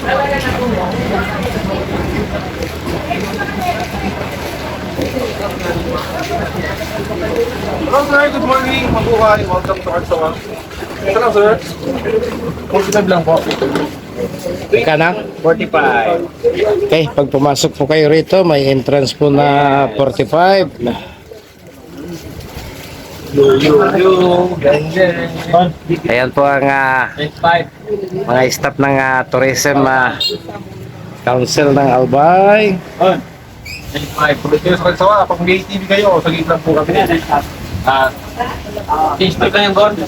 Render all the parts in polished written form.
Hello sir, good morning. Mabuhay. Welcome to Arsawa. Ito lang sir. 45 lang po. Kana? 45. Okay, pag pumasok po kayo rito, may entrance po na 45. Ayan po ang mga staff ng tourism council ng Albay. 25. Kung ito sa Arsawa, pag may TV kayo, sa gitna po kami. Change to kayong gold.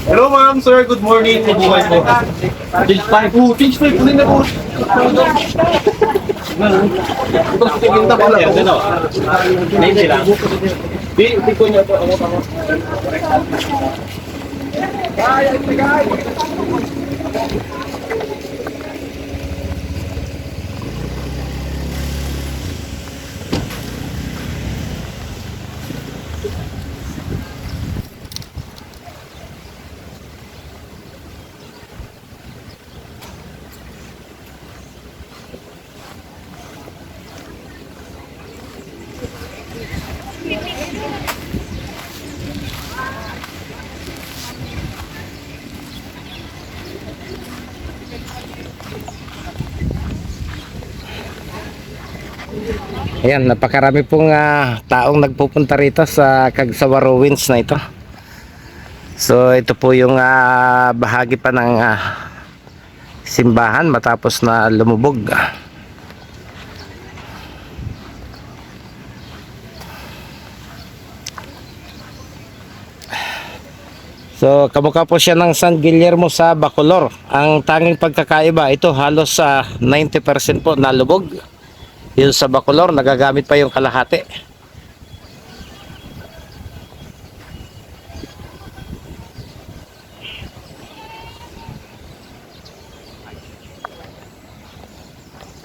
Hello ma'am, sir. Good morning. Mabuhay po. Change 5. Change na po na po. Ito sa tigilta po lang. Change sila. Di ko niya po. Ayan, napakarami pong taong nagpupunta rito sa Cagsawa Ruins na ito. So ito po yung bahagi pa ng simbahan matapos na lumubog. So kamukha po siya ng San Guillermo sa Bacolor. Ang tanging pagkakaiba, ito halos 90% po nalubog. Yung sa Bacolor, nagagamit pa yung kalahati.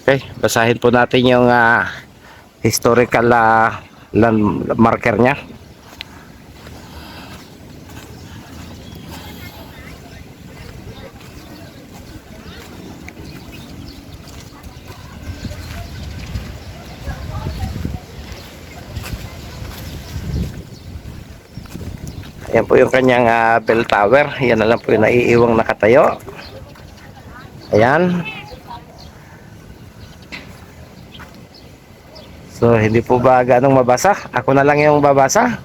Okay, basahin po natin yung historical landmarker niya. Ayan po yung kanyang bell tower. Yan na lang po yung naiiwang nakatayo. Ayan. So hindi po ba ganong mabasa? Ako na lang yung babasa.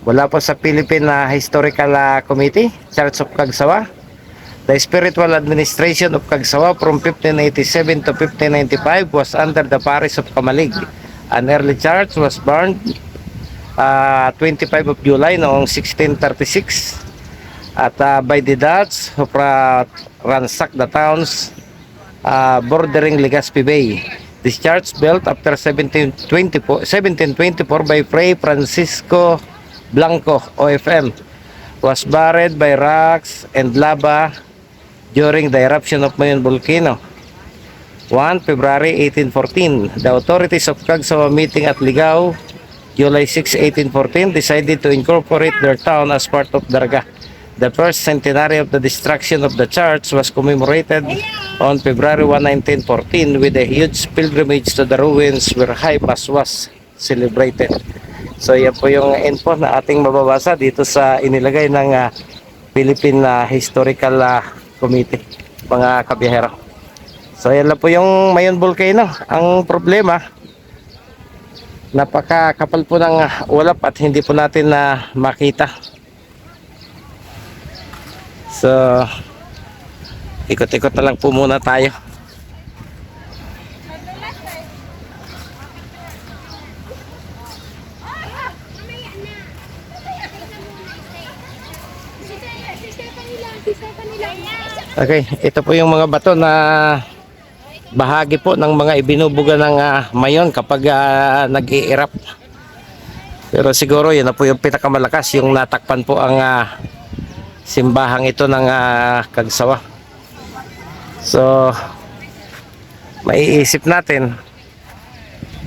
Mula po sa Philippine Historical Committee, Church of Cagsawa. The spiritual administration of Cagsawa from 1587 to 1595 was under the parish of Kamalig. An early church was burned 25 of July noong 1636 at by the Dutch who ransacked the towns bordering Legazpi Bay. This church, built after 1724 by Fray Francisco Blanco OFM, was buried by rocks and lava during the eruption of Mayon volcano. 1 February 1814, the authorities of Cagsawa meeting at Ligao July 6, 1814 decided to incorporate their town as part of Darga. The first centenary of the destruction of the church was commemorated on February 1, 1914 with a huge pilgrimage to the ruins where High Mass was celebrated. So yan po yung info na ating mababasa dito sa inilagay ng Philippine Historical Committee, mga kabiyahero. So yan lang po yung Mayon Volcano. Ang problema, napakakapal po ng ulap at hindi po natin makita. So ikot-ikot na lang po muna tayo. Okay, ito po yung mga bato na bahagi po ng mga ibinubuga ng Mayon kapag nag-i-erupt. Pero siguro yun na po yung pinakamalakas, yung natakpan po ang simbahang ito ng Cagsawa. So maiisip natin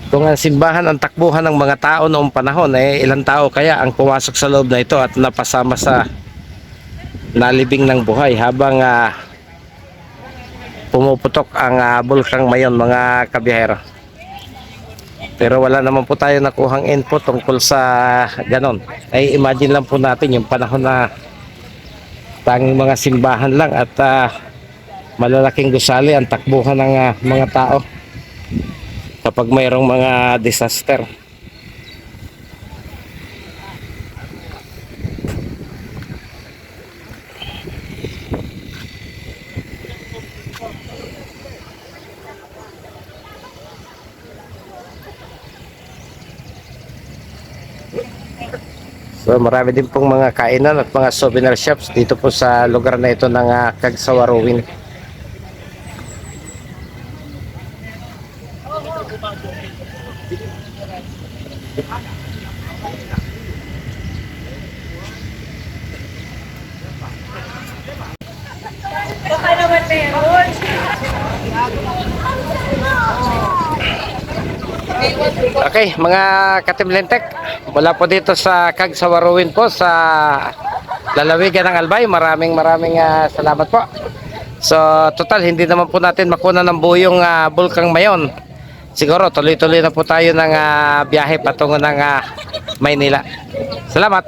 kung ang simbahan ang takbuhan ng mga tao noong panahon, ilang tao kaya ang pumasok sa loob na ito at napasama sa nalibing ng buhay habang pumuputok ang bulkang Mayon, mga kabiyahero. Pero wala naman po tayo nakuhang info tungkol sa ganon. Ay imagine lang po natin yung panahon na tanging mga simbahan lang at malalaking gusali ang takbuhan ng mga tao kapag mayroong mga disaster. So marami din pong mga kainan at mga souvenir shops dito po sa lugar na ito ng Cagsawaruin. Baka naman meron. Okay, mga katimlentek, mula po dito sa Cagsawaruin po sa lalawigan ng Albay, maraming salamat po. So total hindi naman po natin makuna ng buo yung bulkang Mayon. Siguro tuloy-tuloy na po tayo ng biyahe patungo ng Maynila. Salamat.